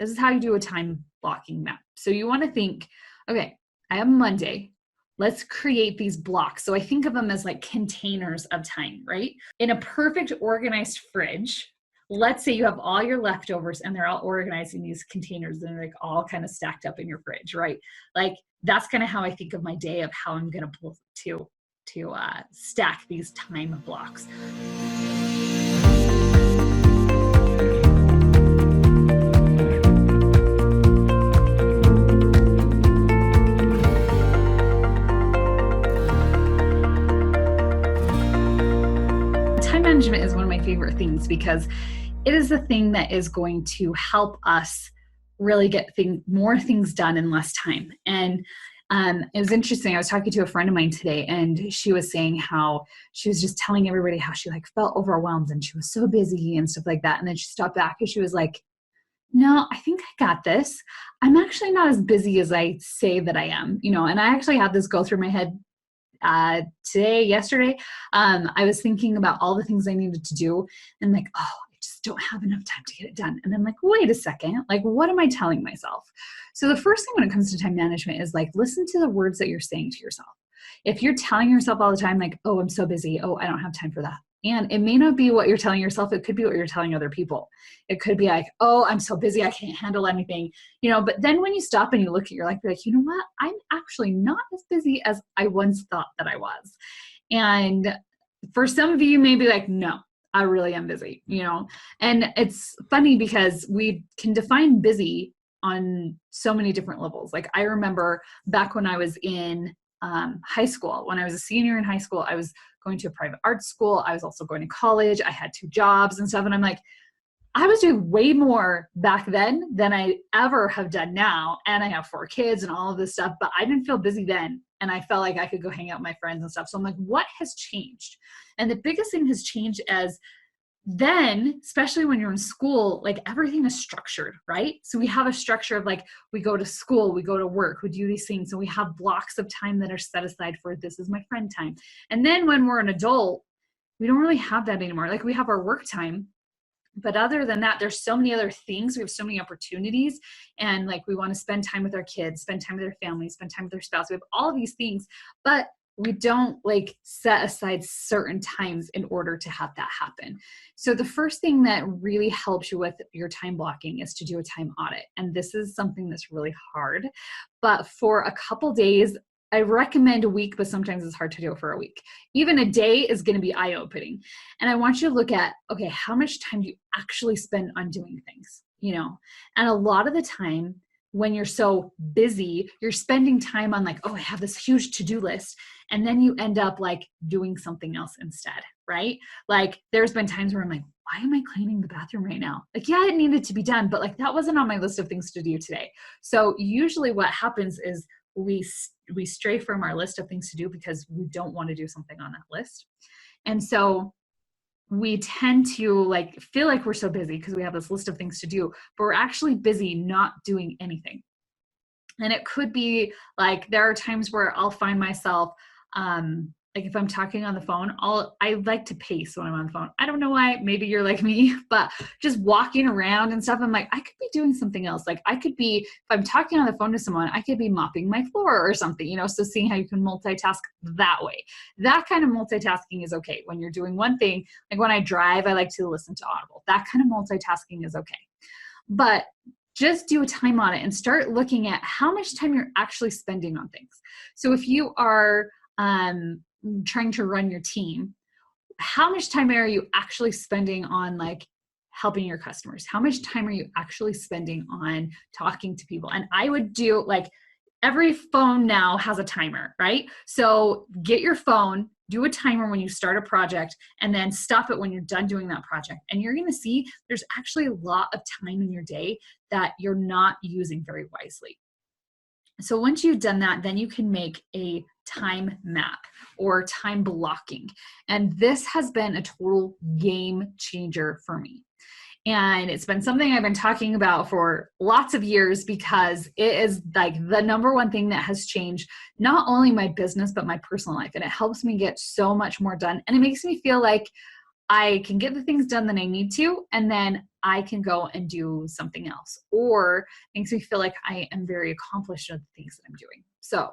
This is how you do a time blocking map. So you want to think, okay, I have Monday. Let's create these blocks. So I think of them as like containers of time, right? In a perfect organized fridge, let's say you have all your leftovers and they're all organized in these containers and they're like all kind of stacked up in your fridge, right? Like that's kind of how I think of my day, of how I'm going to stack these time blocks. Time management is one of my favorite things because it is the thing that is going to help us really get more things done in less time. And it was interesting. I was talking to a friend of mine today, and she was saying how she was just telling everybody how she like felt overwhelmed and she was so busy and stuff like that. And then she stopped back and she was like, no, I think I got this. I'm actually not as busy as I say that I am, and I actually had this go through my head yesterday. I was thinking about all the things I needed to do and like, oh, I just don't have enough time to get it done. And I'm like, wait a second, like, what am I telling myself? So the first thing when it comes to time management is like, listen to the words that you're saying to yourself. If you're telling yourself all the time, like, oh, I'm so busy. Oh, I don't have time for that. And it may not be what you're telling yourself. It could be what you're telling other people. It could be like, oh, I'm so busy, I can't handle anything, but then when you stop and you look at your life, you're like, you know what? I'm actually not as busy as I once thought that I was. And for some of you may be like, no, I really am busy, and it's funny because we can define busy on so many different levels. Like I remember back when I was in high school, when I was a senior in high school, I was going to a private art school. I was also going to college. I had 2 jobs and stuff. And I'm like, I was doing way more back then than I ever have done now. And I have 4 kids and all of this stuff, but I didn't feel busy then. And I felt like I could go hang out with my friends and stuff. So I'm like, what has changed? And the biggest thing has changed as then, especially when you're in school, like everything is structured, right? So we have a structure of like, we go to school, we go to work, we do these things. And we have blocks of time that are set aside for this is my friend time. And then when we're an adult, we don't really have that anymore. Like we have our work time. But other than that, there's so many other things. We have so many opportunities. And like, we want to spend time with our kids, spend time with their families, spend time with their spouse. We have all of these things, but we don't like set aside certain times in order to have that happen. So the first thing that really helps you with your time blocking is to do a time audit. And this is something that's really hard, but for a couple days, I recommend a week, but sometimes it's hard to do it for a week. Even a day is going to be eye-opening. And I want you to look at, okay, how much time do you actually spend on doing things, And a lot of the time when you're so busy, you're spending time on like, oh, I have this huge to-do list. And then you end up like doing something else instead, right? Like there's been times where I'm like, why am I cleaning the bathroom right now? Like, yeah, it needed to be done, but like that wasn't on my list of things to do today. So usually what happens is we stray from our list of things to do because we don't want to do something on that list. And so we tend to like feel like we're so busy because we have this list of things to do, but we're actually busy not doing anything. And it could be like, there are times where I'll find myself, like if I'm talking on the phone, I like to pace when I'm on the phone. I don't know why, maybe you're like me, but just walking around and stuff, I'm like, I could be doing something else. Like I could be, if I'm talking on the phone to someone, I could be mopping my floor or something, so seeing how you can multitask that way. That kind of multitasking is okay. When you're doing one thing, like when I drive, I like to listen to Audible. That kind of multitasking is okay. But just do a time audit and start looking at how much time you're actually spending on things. So if you are trying to run your team, how much time are you actually spending on like helping your customers? How much time are you actually spending on talking to people? And I would do like, every phone now has a timer, right? So get your phone, do a timer when you start a project, and then stop it when you're done doing that project. And you're going to see there's actually a lot of time in your day that you're not using very wisely. So once you've done that, then you can make a time map or time blocking. And this has been a total game changer for me. And it's been something I've been talking about for lots of years because it is like the number one thing that has changed not only my business, but my personal life. And it helps me get so much more done. And it makes me feel like I can get the things done that I need to. And then I can go and do something else, or makes me feel like I am very accomplished at the things that I'm doing. So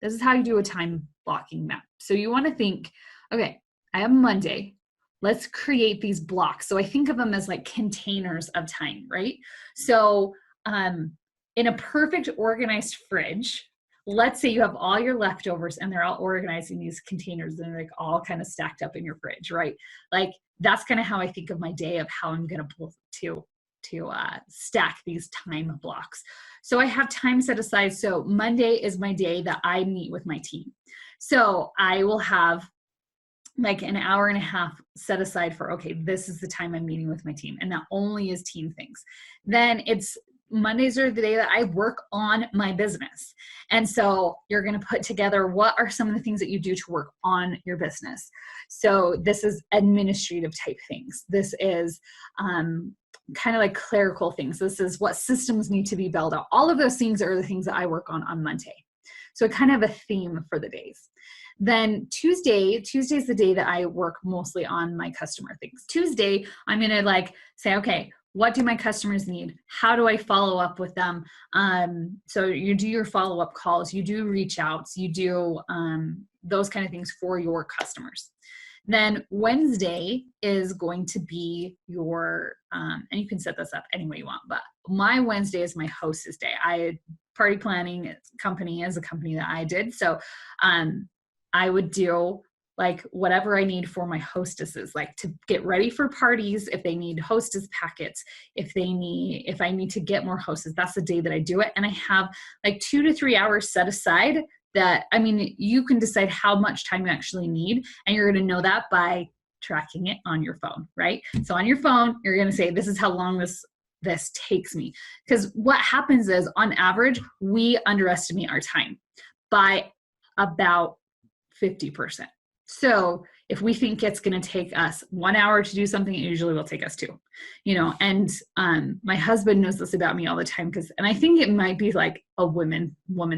this is how you do a time blocking map. So you want to think, okay, I have Monday. Let's create these blocks. So I think of them as like containers of time, right? So in a perfect organized fridge, let's say you have all your leftovers and they're all organized in these containers and they're like all kind of stacked up in your fridge, right? Like that's kind of how I think of my day, of how I'm going to stack these time blocks. So I have time set aside. So Monday is my day that I meet with my team. So I will have like an hour and a half set aside for, okay, this is the time I'm meeting with my team. And that only is team things. Then it's Mondays are the day that I work on my business. And so you're going to put together, what are some of the things that you do to work on your business? So this is administrative type things. This is kind of like clerical things. This is what systems need to be built out. All of those things are the things that I work on Monday. So kind of a theme for the days. Then Tuesday is the day that I work mostly on my customer things. Tuesday, I'm going to like say, okay, what do my customers need? How do I follow up with them? So you do your follow-up calls, you do reach outs, you do those kind of things for your customers. Then Wednesday is going to be your, and you can set this up any way you want, but my Wednesday is my hostess day. Party planning company is a company that I did. So I would do like whatever I need for my hostesses, like to get ready for parties, if they need hostess packets, if I need to get more hostess, that's the day that I do it. And I have like 2 to 3 hours set aside that, I mean, you can decide how much time you actually need, and you're going to know that by tracking it on your phone, right? So on your phone, you're going to say, this is how long this takes me. Because what happens is, on average, we underestimate our time by about 50%. So if we think it's going to take us 1 hour to do something, it usually will take us 2, and my husband knows this about me all the time, and I think it might be like a woman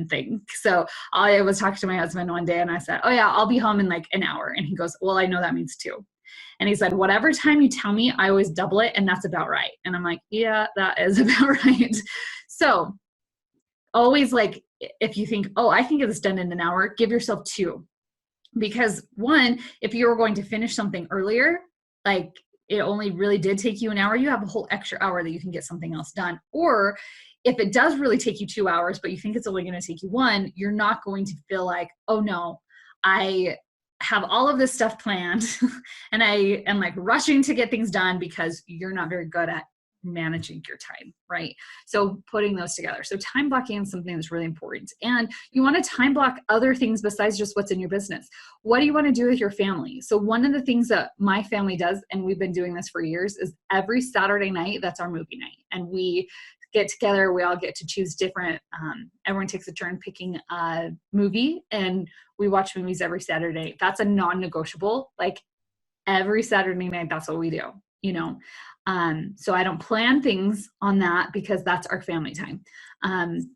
thing. So I was talking to my husband one day and I said, oh yeah, I'll be home in like an hour. And he goes, well, I know that means 2. And he said, whatever time you tell me, I always double it. And that's about right. And I'm like, yeah, that is about right. So always, like, if you think, oh, I can get this done in an hour, give yourself 2. Because 1, if you were going to finish something earlier, like it only really did take you an hour, you have a whole extra hour that you can get something else done. Or if it does really take you 2 hours, but you think it's only going to take you 1, you're not going to feel like, oh no, I have all of this stuff planned and I am like rushing to get things done, because you're not very good at managing your time, right? So putting those together. So time blocking is something that's really important. And you want to time block other things besides just what's in your business. What do you want to do with your family? So one of the things that my family does, and we've been doing this for years, is every Saturday night, that's our movie night. And we get together, we all get to choose different, everyone takes a turn picking a movie, and we watch movies every Saturday. That's a non-negotiable. Like every Saturday night, that's what we do, so I don't plan things on that, because that's our family time.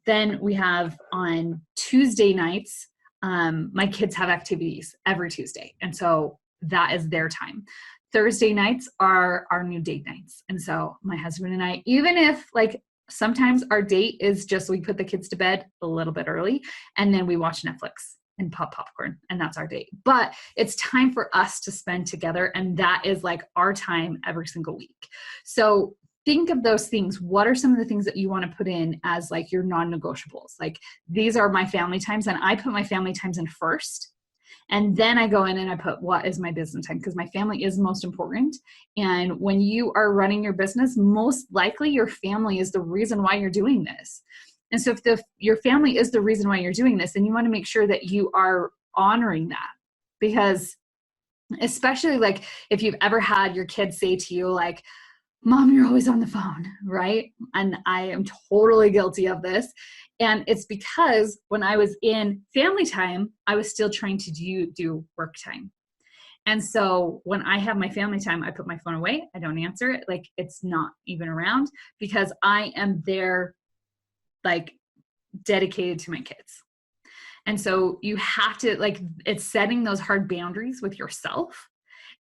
Then we have on Tuesday nights, my kids have activities every Tuesday. And so that is their time. Thursday nights are our new date nights. And so my husband and I, even if like sometimes our date is just, we put the kids to bed a little bit early and then we watch Netflix and pop popcorn, and that's our date. But it's time for us to spend together, and that is like our time every single week. So think of those things. What are some of the things that you want to put in as like your non-negotiables? Like, these are my family times, and I put my family times in first. And then I go in and I put, what is my business time? Because my family is most important. And when you are running your business, most likely your family is the reason why you're doing this. And so if your family is the reason why you're doing this, then you want to make sure that you are honoring that. Because especially like if you've ever had your kids say to you like, Mom, you're always on the phone, right? And I am totally guilty of this. And it's because when I was in family time, I was still trying to do work time. And so when I have my family time, I put my phone away. I don't answer it. Like, it's not even around, because I am there, like, dedicated to my kids. And so you have to, like, it's setting those hard boundaries with yourself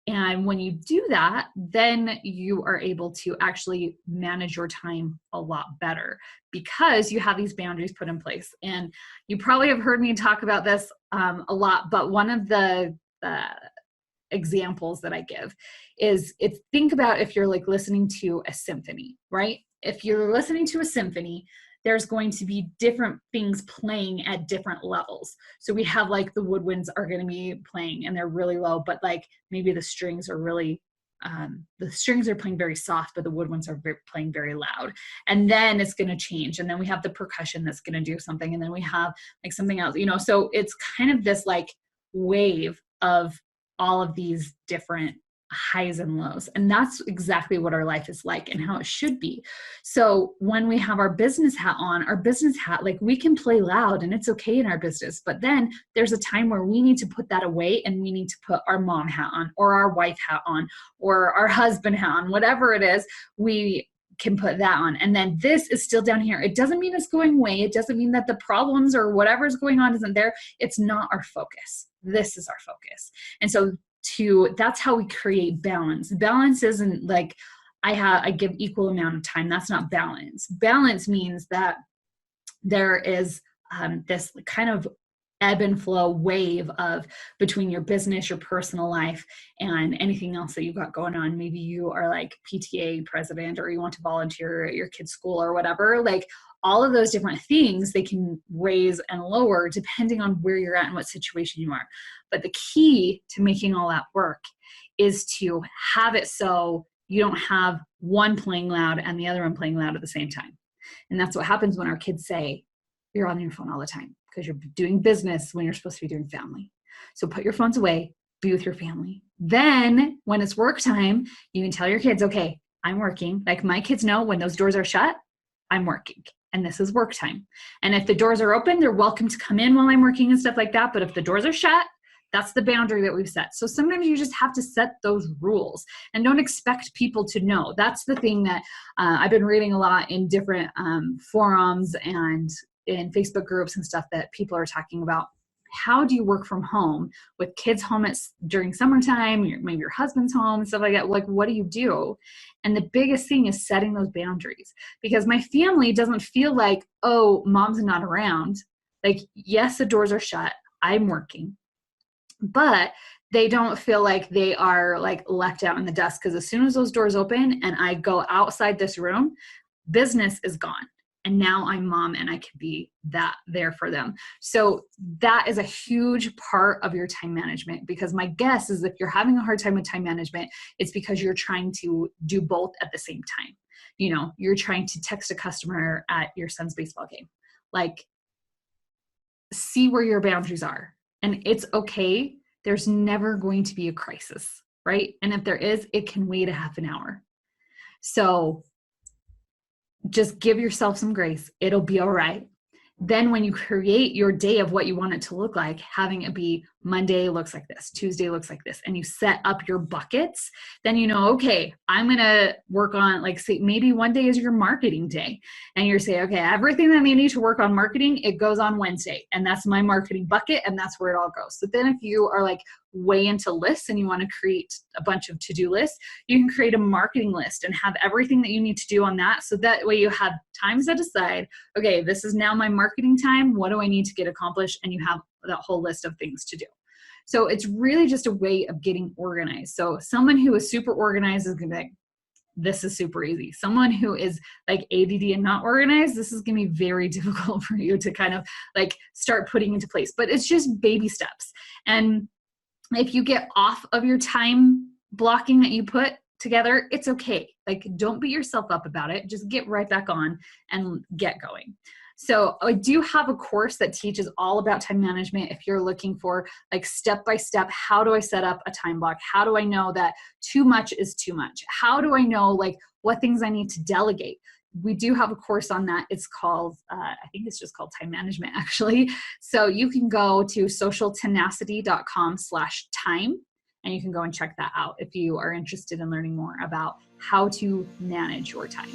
And when you do that, then you are able to actually manage your time a lot better because you have these boundaries put in place. And you probably have heard me talk about this a lot, but one of the examples that I give is think about if you're like listening to a symphony, right? If you're listening to a symphony, there's going to be different things playing at different levels. So we have like the woodwinds are going to be playing and they're really low, but like maybe the strings are really, the strings are playing very soft, but the woodwinds are playing very loud. And then it's going to change. And then we have the percussion that's going to do something. And then we have like something else, so it's kind of this like wave of all of these different highs and lows. And that's exactly what our life is like and how it should be. So when we have our business hat on, like we can play loud and it's okay in our business, but then there's a time where we need to put that away and we need to put our mom hat on or our wife hat on or our husband hat on, whatever it is, we can put that on. And then this is still down here. It doesn't mean it's going away. It doesn't mean that the problems or whatever's going on isn't there. It's not our focus. This is our focus. And so that's how we create balance. Balance isn't like I give equal amount of time. That's not balance. Balance means that there is this kind of ebb and flow wave of between your business, your personal life, and anything else that you've got going on. Maybe you are like PTA president or you want to volunteer at your kid's school or whatever. Like all of those different things, they can raise and lower depending on where you're at and what situation you are. But the key to making all that work is to have it so you don't have one playing loud and the other one playing loud at the same time. And that's what happens when our kids say, you're on your phone all the time because you're doing business when you're supposed to be doing family. So put your phones away, be with your family. Then when it's work time, you can tell your kids, okay, I'm working. Like my kids know when those doors are shut, I'm working. And this is work time. And if the doors are open, they're welcome to come in while I'm working and stuff like that. But if the doors are shut, that's the boundary that we've set. So sometimes you just have to set those rules and don't expect people to know. That's the thing that I've been reading a lot in different forums and in Facebook groups and stuff that people are talking about. How do you work from home with kids home during summertime, maybe your husband's home and stuff like that? Like, what do you do? And the biggest thing is setting those boundaries, because my family doesn't feel like, oh, mom's not around. Like, yes, the doors are shut. I'm working, but they don't feel like they are like left out in the dust, because as soon as those doors open and I go outside this room, business is gone. And now I'm mom and I can be there for them. So that is a huge part of your time management, because my guess is if you're having a hard time with time management, it's because you're trying to do both at the same time. You're trying to text a customer at your son's baseball game. Like, see where your boundaries are. And it's okay. There's never going to be a crisis, right? And if there is, it can wait a half an hour. So just give yourself some grace. It'll be all right. Then when you create your day of what you want it to look like, having it be Monday looks like this, Tuesday looks like this, and you set up your buckets, then okay, I'm going to work on, like, say maybe one day is your marketing day, and you're saying, okay, everything that I need to work on marketing, it goes on Wednesday, and that's my marketing bucket, and that's where it all goes. So then if you are like way into lists and you want to create a bunch of to-do lists, you can create a marketing list and have everything that you need to do on that. So that way you have time set aside. Okay, this is now my marketing time. What do I need to get accomplished? And you have that whole list of things to do. So it's really just a way of getting organized. So someone who is super organized is going to be like, this is super easy. Someone who is like ADD and not organized, this is going to be very difficult for you to kind of like start putting into place. But it's just baby steps. And if you get off of your time blocking that you put together, it's okay. Like, don't beat yourself up about it. Just get right back on and get going. So I do have a course that teaches all about time management. If you're looking for like step-by-step, how do I set up a time block? How do I know that too much is too much? How do I know like what things I need to delegate? We do have a course on that. It's called, I think it's just called Time Management actually. So you can go to socialtenacity.com/time and you can go and check that out if you are interested in learning more about how to manage your time.